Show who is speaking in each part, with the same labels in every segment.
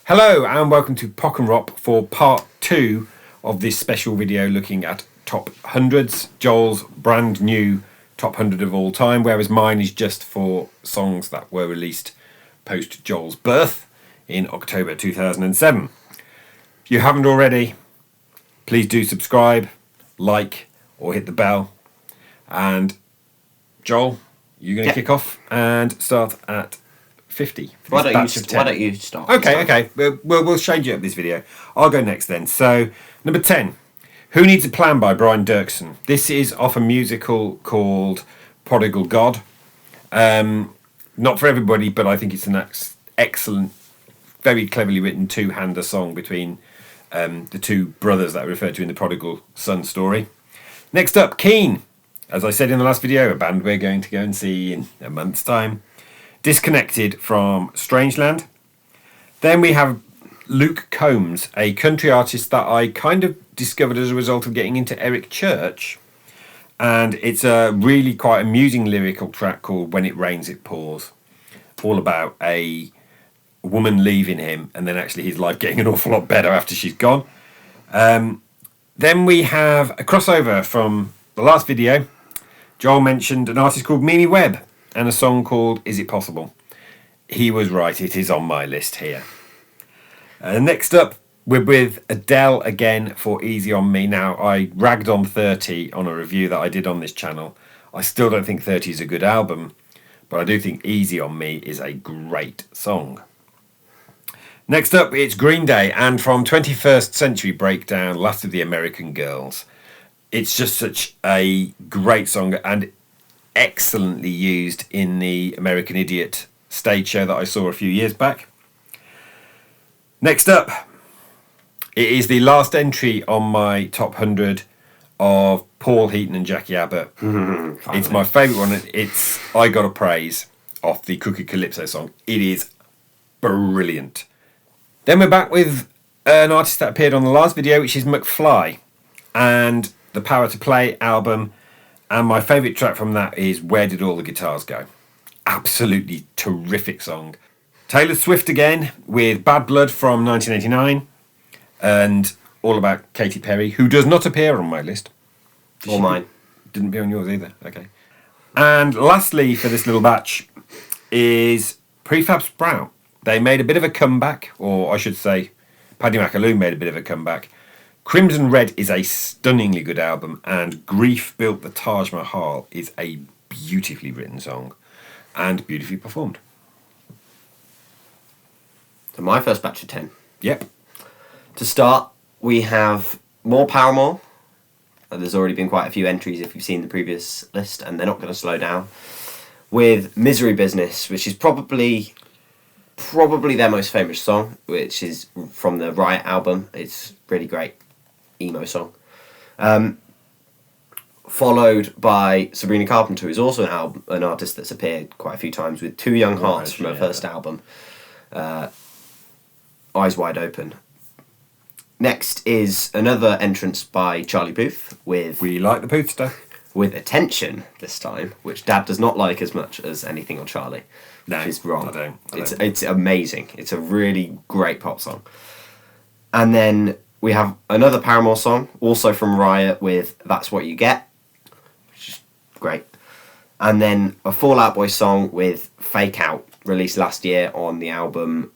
Speaker 1: Hello and welcome to Pock and Rop for part 2 of this special video looking at top hundreds. Joel's brand new top 100 of all time, whereas mine is just for songs that were released post Joel's birth in October 2007. If you haven't already, please do subscribe, like or hit the bell. And Joel, you're going to kick off and start at 50.
Speaker 2: Why don't you start?
Speaker 1: Okay. We'll change it up this video. I'll go next then. So, number 10. Who Needs a Plan by Brian Dirksen. This is off a musical called Prodigal God. Not for everybody, but I think it's an excellent, very cleverly written two-hander song between the two brothers that are referred to in the Prodigal Son story. Next up, Keane. As I said in the last video, a band we're going to go and see in a month's time. Disconnected from Strangeland. Then we have Luke Combs, a country artist that I kind of discovered as a result of getting into Eric Church. And it's a really quite amusing lyrical track called When It Rains It Pours. All about a woman leaving him and then actually his life getting an awful lot better after she's gone. Then we have a crossover from the last video. Joel mentioned an artist called Mimi Webb and a song called Is It Possible? He was right, it is on my list here. Next up, we're with Adele again for Easy On Me. Now, I ragged on 30 on a review that I did on this channel. I still don't think 30 is a good album, but I do think Easy On Me is a great song. Next up, it's Green Day, and from 21st Century Breakdown, Last of the American Girls. It's just such a great song, and excellently used in the American Idiot stage show that I saw a few years back. Next up, it is the last entry on my top 100 of Paul Heaton and Jackie Abbott. It's my favourite one. It's I Gotta Praise off the Cookie Calypso song. It is brilliant. Then we're back with an artist that appeared on the last video, which is McFly, and the Power to Play album. And my favourite track from that is Where Did All the Guitars Go? Absolutely terrific song. Taylor Swift again with Bad Blood from 1989 and all about Katy Perry, who does not appear on my list.
Speaker 2: Or mine.
Speaker 1: Didn't appear on yours either. Okay. And lastly for this little batch is Prefab Sprout. They made a bit of a comeback, or I should say Paddy McAloon made a bit of a comeback. Crimson Red is a stunningly good album, and Grief Built the Taj Mahal is a beautifully written song and beautifully performed.
Speaker 2: So my first batch of 10.
Speaker 1: Yep.
Speaker 2: To start, we have more Paramore. There's already been quite a few entries if you've seen the previous list, and they're not going to slow down. With Misery Business, which is probably their most famous song, which is from the Riot album. It's really great. Emo song. Followed by Sabrina Carpenter, who's also an artist that's appeared quite a few times with Two Young Hearts from her first album, Eyes Wide Open. Next is another entrance by Charlie Puth with
Speaker 1: We Like the Puth stuff.
Speaker 2: With Attention this time, which Dad does not like as much as anything on Charlie.
Speaker 1: No,
Speaker 2: which is wrong.
Speaker 1: I don't.
Speaker 2: It's amazing. It's a really great pop song. And then we have another Paramore song, also from Riot, with That's What You Get, which is great. And then a Fall Out Boy song with Fake Out, released last year on the album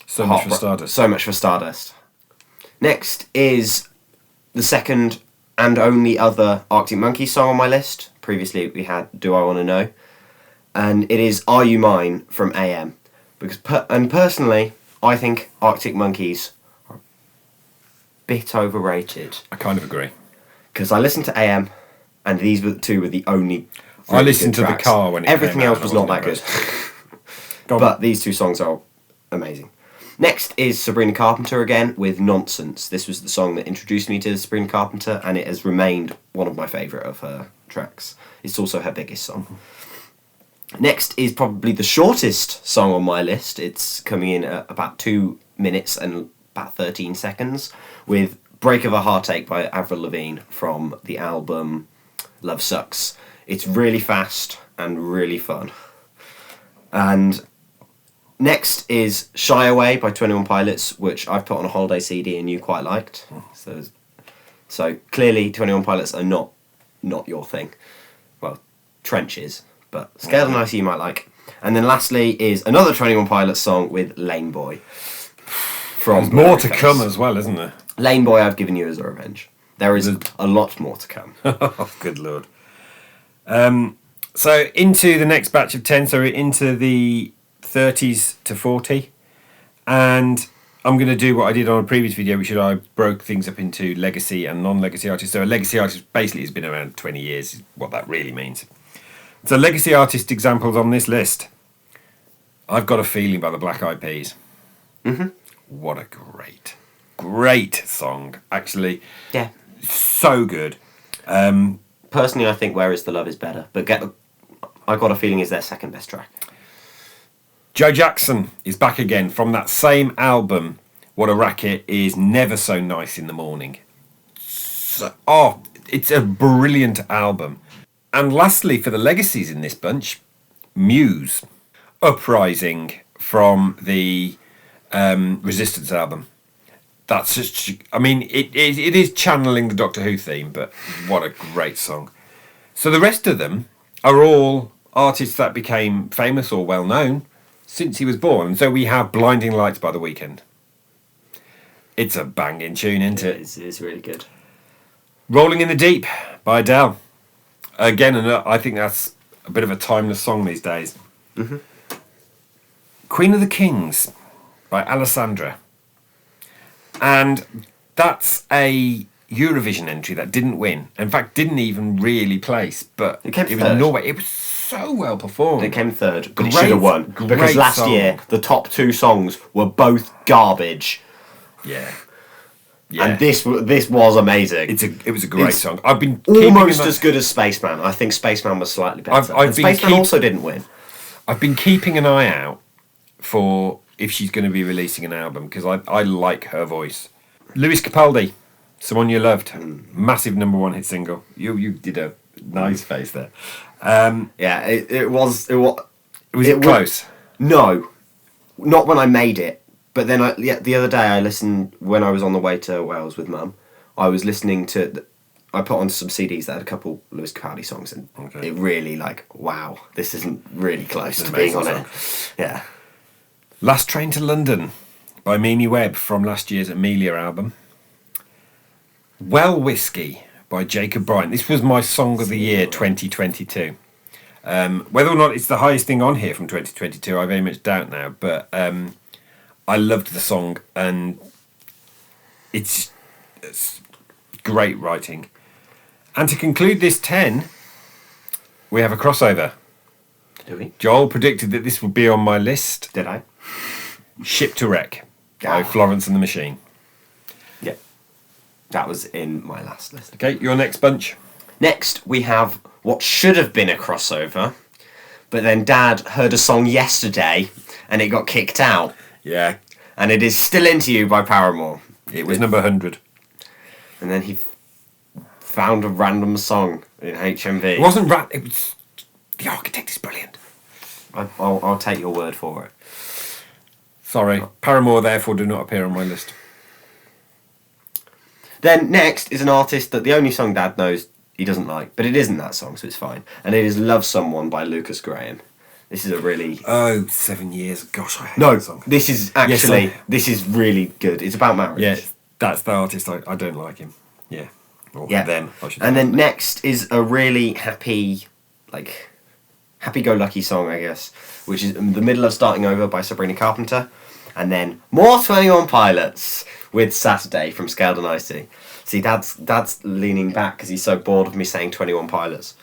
Speaker 1: So Much for Stardust.
Speaker 2: So Much for Stardust. Next is the second and only other Arctic Monkeys song on my list. Previously we had Do I Want to Know? And it is Are You Mine from AM. Because personally, I think Arctic Monkeys are a bit overrated.
Speaker 1: I kind of agree.
Speaker 2: Because I listened to AM, and these were the only.
Speaker 1: Really I listened to
Speaker 2: tracks.
Speaker 1: The Car when it
Speaker 2: Everything
Speaker 1: came
Speaker 2: else
Speaker 1: out,
Speaker 2: was not that good. But these two songs are amazing. Next is Sabrina Carpenter again with Nonsense. This was the song that introduced me to Sabrina Carpenter, and it has remained one of my favourite of her tracks. It's also her biggest song. Next is probably the shortest song on my list. It's coming in at about 2 minutes and about 13 seconds with Break of a Heartache by Avril Lavigne from the album Love Sucks. It's really fast and really fun. And Next is Shy Away by 21 Pilots, which I've put on a holiday CD and you quite liked. So clearly 21 Pilots are not your thing. Well, Trench is, but Scaled and Icy you might like. And then lastly is another 21 Pilots song with Lane Boy.
Speaker 1: There's more to come as well, isn't there?
Speaker 2: Lane Boy I've given you as a revenge. There is a lot more to come.
Speaker 1: Oh, good lord. So into the next batch of 10, so into the 30s to 40. And I'm going to do what I did on a previous video, which is I broke things up into legacy and non-legacy artists. So a legacy artist basically has been around 20 years, is what that really means. So legacy artist examples on this list. I've Got a Feeling by the Black Eyed Peas.
Speaker 2: Mm-hmm.
Speaker 1: What a great song. Actually,
Speaker 2: yeah,
Speaker 1: so good.
Speaker 2: Personally, I think Where Is the Love is better, but I Got a Feeling is their second best track.
Speaker 1: Joe Jackson is back again from that same album. What a Racket is Never So Nice in the Morning. It's a brilliant album. And lastly, for the legacies in this bunch, Muse, Uprising from the Resistance album. That's just, I mean, it is channeling the Doctor Who theme, but what a great song. So the rest of them are all artists that became famous or well known since he was born. So we have Blinding Lights by The Weeknd. It's a banging tune, isn't it?
Speaker 2: It is really good.
Speaker 1: Rolling in the Deep by Adele. Again, I think that's a bit of a timeless song these days.
Speaker 2: Mm-hmm.
Speaker 1: Queen of the Kings by Alessandra. And that's a Eurovision entry that didn't win. In fact, didn't even really place. But
Speaker 2: it was
Speaker 1: in Norway. It was so well performed.
Speaker 2: It came third, but it should have won. Because last year, the top two songs were both garbage.
Speaker 1: Yeah.
Speaker 2: And this was amazing.
Speaker 1: It was a great song. I've been
Speaker 2: almost as good as Spaceman. I think Spaceman was slightly better. And Spaceman also didn't win.
Speaker 1: I've been keeping an eye out for if she's going to be releasing an album because I like her voice. Lewis Capaldi, Someone You Loved, massive #1 hit single. You did a nice face there.
Speaker 2: Yeah, it was
Speaker 1: close?
Speaker 2: No, not when I made it. But then the other day I listened when I was on the way to Wales with Mum. I was listening to. I put on some CDs that had a couple Lewis Capaldi songs, and it really wow, this isn't really close to being on it. Yeah.
Speaker 1: Last Train to London by Mimi Webb from last year's Amelia album. Well Whiskey by Jacob Bryant. This was my Song of the Year 2022. Whether or not it's the highest thing on here from 2022, I very much doubt now, but I loved the song and it's great writing. And to conclude this 10, we have a crossover.
Speaker 2: Do we?
Speaker 1: Joel predicted that this would be on my list.
Speaker 2: Did I?
Speaker 1: Ship to Wreck by Florence and the Machine.
Speaker 2: Yeah. That was in my last list.
Speaker 1: Okay, your next bunch.
Speaker 2: Next, we have what should have been a crossover, but then Dad heard a song yesterday and it got kicked out.
Speaker 1: Yeah.
Speaker 2: And it is Still Into You by Paramore.
Speaker 1: It was number 100.
Speaker 2: And then he found a random song in HMV.
Speaker 1: It wasn't it was... The Architect is brilliant.
Speaker 2: I'll take your word for it.
Speaker 1: Sorry. Paramore, therefore, do not appear on my list.
Speaker 2: Then next is an artist that the only song Dad knows he doesn't like, but it isn't that song, so it's fine. And it is Love Someone by Lucas Graham. This is a really...
Speaker 1: Oh, 7 years. Gosh, I hate that song.
Speaker 2: This is actually... this is really good. It's about marriage.
Speaker 1: Yeah, that's the artist. I don't like him. Yeah. Or them, I should
Speaker 2: And
Speaker 1: say.
Speaker 2: then next is a really happy, happy-go-lucky song, I guess, which is The Middle of Starting Over by Sabrina Carpenter. And then more 21 Pilots with Saturday from Scaled and Icy. See, Dad's leaning back because he's so bored of me saying 21 Pilots.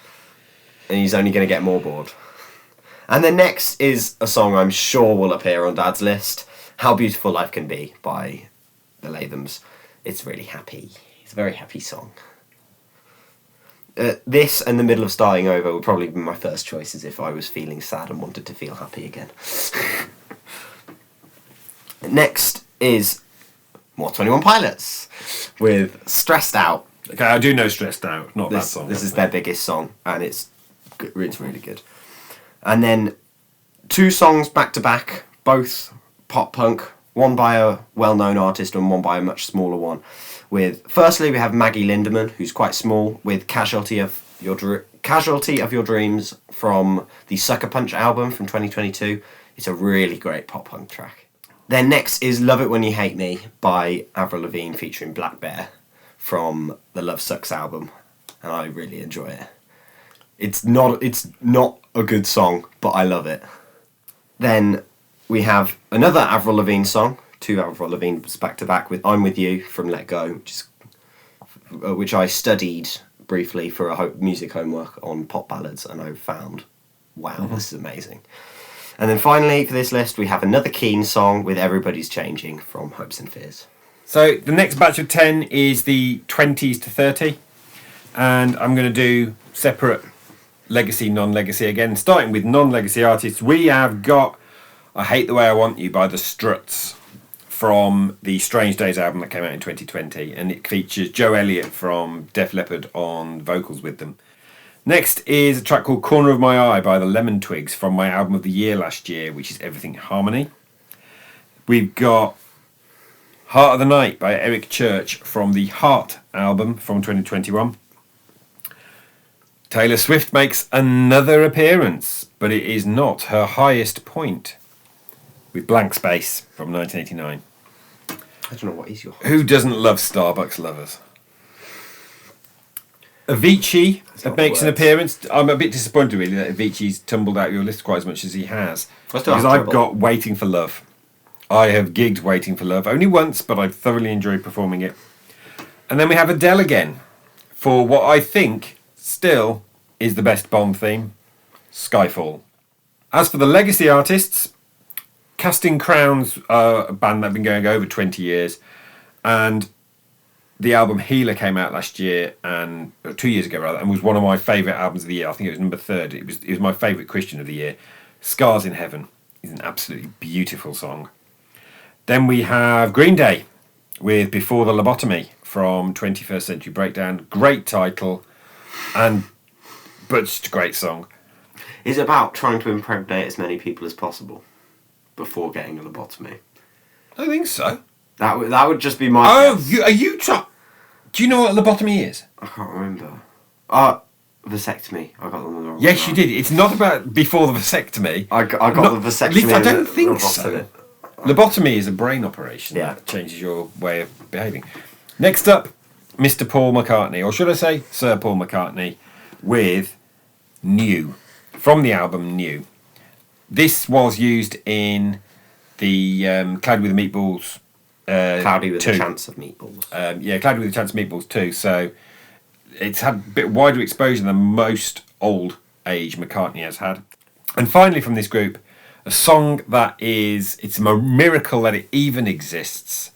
Speaker 2: And he's only going to get more bored. And then next is a song I'm sure will appear on Dad's list, How Beautiful Life Can Be by the Lathams. It's really happy. It's a very happy song. This and The Middle of Starting Over would probably be my first choices if I was feeling sad and wanted to feel happy again. Next is more 21 Pilots with Stressed Out.
Speaker 1: Okay, I do know Stressed Out, not that song.
Speaker 2: This is their biggest song, and it's really good. And then 2 songs back to back both pop punk, one by a well-known artist and one by a much smaller one. Firstly, we have Maggie Lindemann, who's quite small, with Casualty of Your Dreams from the Sucker Punch album from 2022. It's a really great pop punk track. Then next is Love It When You Hate Me by Avril Lavigne featuring Black Bear from the Love Sucks album, and I really enjoy it. It's not a good song, but I love it. Then we have another Avril Lavigne song, 2 Avril Lavigne's back to back, with I'm With You from Let Go, which I studied briefly for a music homework on pop ballads, and I found, wow, this is amazing. And then finally, for this list, we have another Keane song with Everybody's Changing from Hopes and Fears.
Speaker 1: So the next batch of 10 is the 20s to 30. And I'm going to do separate legacy, non-legacy again. Starting with non-legacy artists, we have got I Hate the Way I Want You by The Struts from the Strange Days album that came out in 2020. And it features Joe Elliott from Def Leppard on vocals with them. Next is a track called Corner of My Eye by the Lemon Twigs from my album of the year last year, which is Everything Harmony. We've got Heart of the Night by Eric Church from the Heart album from 2021. Taylor Swift makes another appearance, but it is not her highest point, with Blank Space from 1989.
Speaker 2: I don't know what is your...
Speaker 1: Who doesn't love Starbucks lovers? Avicii makes an appearance. I'm a bit disappointed really that Avicii's tumbled out your list quite as much as he has. Because I've got Waiting for Love. I have gigged Waiting for Love only once, but I've thoroughly enjoyed performing it. And then we have Adele again for what I think still is the best Bond theme, Skyfall. As for the legacy artists, Casting Crowns are a band that have been going over 20 years, and the album Healer came out last year, and 2 years ago rather, and was one of my favourite albums of the year. I think it was number 3rd. It was my favourite Christian of the year. Scars in Heaven is an absolutely beautiful song. Then we have Green Day with Before the Lobotomy from 21st Century Breakdown. Great title, but just a great song.
Speaker 2: It's about trying to impregnate as many people as possible before getting a lobotomy.
Speaker 1: I think so.
Speaker 2: That would just be my...
Speaker 1: Oh, do you know what a lobotomy is?
Speaker 2: I can't remember. Vasectomy. I got them wrong.
Speaker 1: Yes, you did. It's not about before the vasectomy.
Speaker 2: I got the vasectomy.
Speaker 1: At least I don't think so. Lobotomy is a brain operation that changes your way of behaving. Next up, Mr. Paul McCartney, or should I say Sir Paul McCartney, with New, from the album New. This was used in the Cloudy with the Meatballs...
Speaker 2: Cloudy with
Speaker 1: 2.
Speaker 2: a Chance of Meatballs.
Speaker 1: Cloudy with a Chance of Meatballs 2. So it's had a bit wider exposure than most old age McCartney has had. And finally from this group, a song that it's a miracle that it even exists.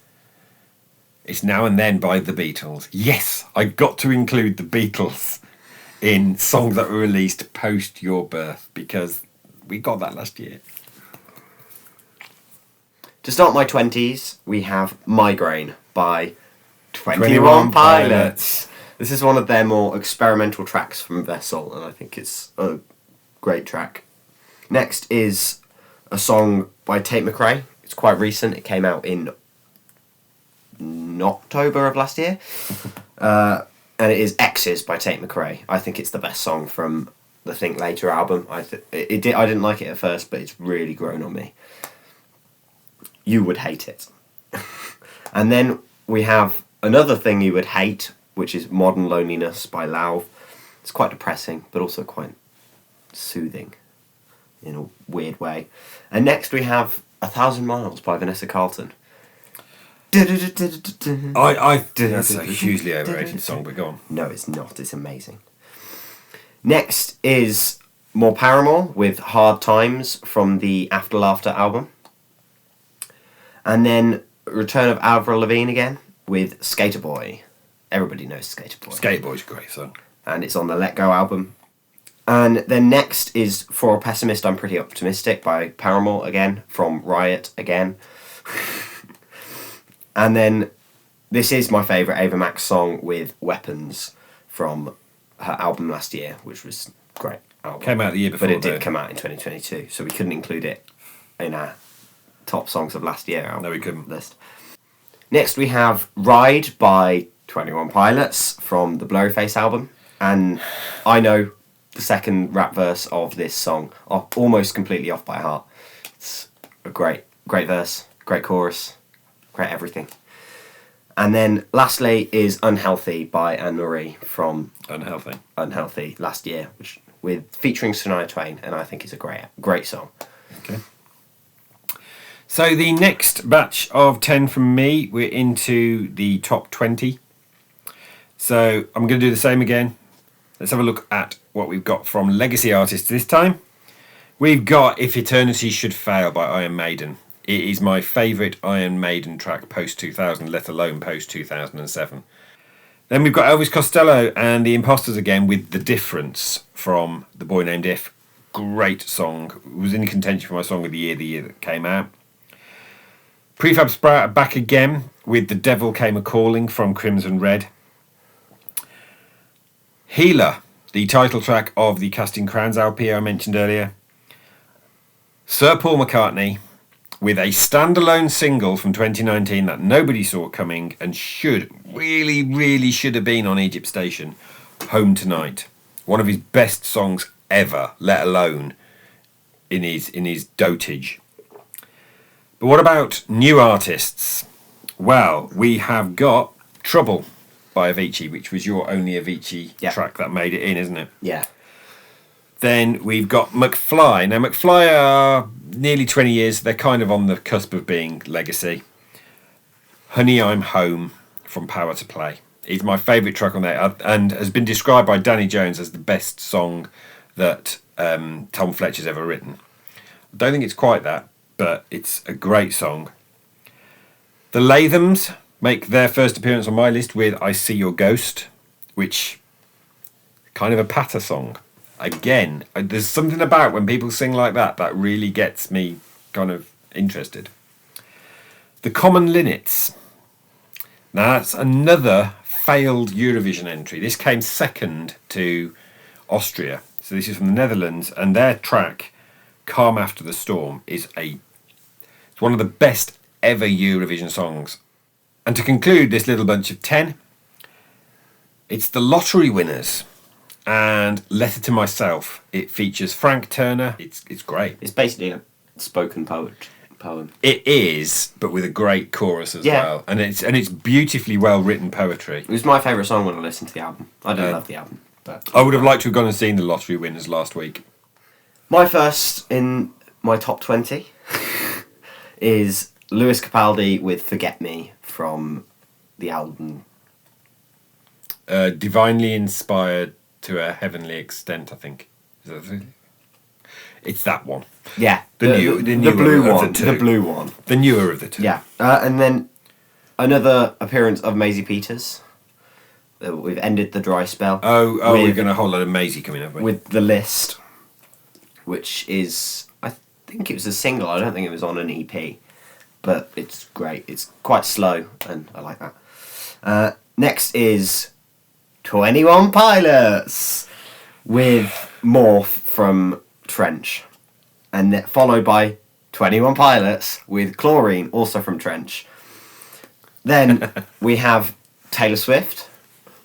Speaker 1: It's Now and Then by the Beatles. Yes, I got to include the Beatles in songs that were released post your birth, because we got that last year.
Speaker 2: To start my 20s, we have Migraine by 21 Pilots. This is one of their more experimental tracks from Vessel, and I think it's a great track. Next is a song by Tate McRae. It's quite recent. It came out in October of last year. And it is X's by Tate McRae. I think it's the best song from the Think Later album. I didn't like it at first, but it's really grown on me. You would hate it. And then we have another thing you would hate, which is Modern Loneliness by Lauv. It's quite depressing, but also quite soothing in a weird way. And next we have 1,000 Miles by Vanessa Carlton.
Speaker 1: That's a hugely overrated song, but go on.
Speaker 2: No, it's not. It's amazing. Next is more Paramore with Hard Times from the After Laughter album. And then return of Avril Lavigne again with Skater Boy. Everybody knows Skater Boy.
Speaker 1: Skater Boy's a great song.
Speaker 2: And it's on the Let Go album. And then next is For a Pessimist, I'm Pretty Optimistic by Paramore again, from Riot again. And then this is my favourite Ava Max song with Weapons from her album last year, which was great album.
Speaker 1: Came out the year before.
Speaker 2: But it did come out in 2022, so we couldn't include it in our top songs of last year.
Speaker 1: No, we couldn't.
Speaker 2: List. Next, we have Ride by 21 Pilots from the Blurryface album. And I know the second rap verse of this song almost completely off by heart. It's a great verse, great chorus, great everything. And then lastly is Unhealthy by Anne Marie from Unhealthy last year, featuring Shania Twain, and I think it's a great song.
Speaker 1: Okay. So the next batch of 10 from me, we're into the top 20. So I'm going to do the same again. Let's have a look at what we've got from legacy artists this time. We've got If Eternity Should Fail by Iron Maiden. It is my favourite Iron Maiden track post-2000, let alone post-2007. Then we've got Elvis Costello and the Imposters again with The Difference from The Boy Named If. Great song. It was in contention for my song of the year that came out. Prefab Sprout are back again with The Devil Came A-Calling from Crimson Red. Healer, the title track of the Casting Crowns LP I mentioned earlier. Sir Paul McCartney with a standalone single from 2019 that nobody saw coming and really should have been on Egypt Station, Home Tonight. One of his best songs ever, let alone in his dotage. But what about new artists? Well, we have got Trouble by Avicii, which was your only Avicii track that made it in, isn't it?
Speaker 2: Yeah.
Speaker 1: Then we've got McFly. Now, McFly are nearly 20 years. They're kind of on the cusp of being legacy. Honey, I'm Home from Power to Play. It's my favourite track on there and has been described by Danny Jones as the best song that Tom Fletcher's ever written. I don't think it's quite that, but it's a great song. The Lathams make their first appearance on my list with I See Your Ghost, which kind of a patter song. Again, there's something about when people sing like that really gets me kind of interested. The Common Linnets. Now that's another failed Eurovision entry. This came second to Austria. So this is from the Netherlands, and their track, Calm After the Storm, it's one of the best ever Eurovision songs. And to conclude this little bunch of 10, it's the Lottery Winners and Letter to Myself. It features Frank Turner. It's great.
Speaker 2: It's basically a spoken poem.
Speaker 1: It is, but with a great chorus as well. And it's beautifully well written poetry.
Speaker 2: It was my favourite song when I listened to the album. I don't love the album, but
Speaker 1: I would have liked to have gone and seen the Lottery Winners last week.
Speaker 2: My first in my top 20 is Lewis Capaldi with Forget Me from the album
Speaker 1: Divinely Inspired to a Heavenly Extent, I think. It's that one.
Speaker 2: Yeah.
Speaker 1: The
Speaker 2: blue one.
Speaker 1: The
Speaker 2: blue one.
Speaker 1: The newer of the two.
Speaker 2: Yeah. And then another appearance of Maisie Peters. We've ended the dry spell.
Speaker 1: We're going to hold on to Maisie coming up
Speaker 2: with The List, which is, I think it was a single. I don't think it was on an EP. But it's great. It's quite slow, and I like that. Next is 21 Pilots with Morph from Trench. And followed by 21 Pilots with Chlorine, also from Trench. Then we have Taylor Swift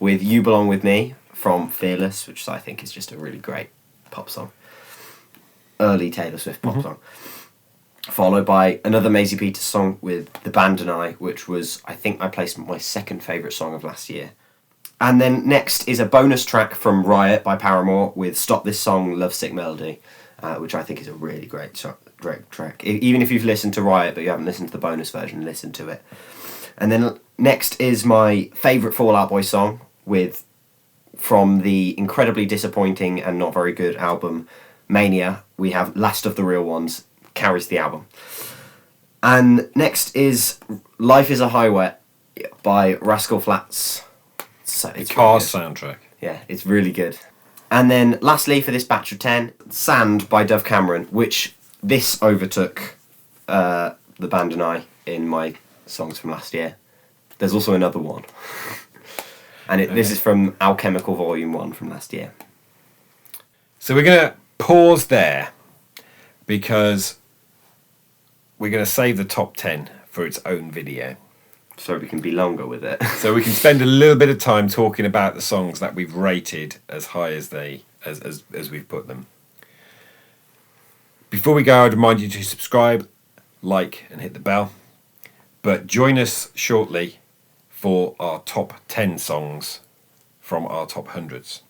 Speaker 2: with You Belong With Me from Fearless, which I think is just a really great pop song. Early Taylor Swift pop song. Followed by another Maisie Peters song with The Band and I, which was, I think I placed my second favourite song of last year. And then next is a bonus track from Riot by Paramore with Stop This Song, Lovesick Melody, which I think is a really great track. Even if you've listened to Riot but you haven't listened to the bonus version, listen to it. And then next is my favourite Fall Out Boy song from the incredibly disappointing and not very good album Mania. We have Last of the Real Ones, carries the album. And next is Life is a Highway by Rascal Flatts. So it's
Speaker 1: Cars soundtrack.
Speaker 2: Yeah, it's really good. And then lastly for this batch of 10, Sand by Dove Cameron, which this overtook The Band and I in my songs from last year. There's also another one. And this is from Alchemical Volume 1 from last year.
Speaker 1: So we're going to pause there because we're going to save the top 10 for its own video.
Speaker 2: So we can be longer with it.
Speaker 1: So we can spend a little bit of time talking about the songs that we've rated as high as as we've put them. Before we go, I'd remind you to subscribe, like, and hit the bell. But join us shortly for our top 10 songs from our top hundreds.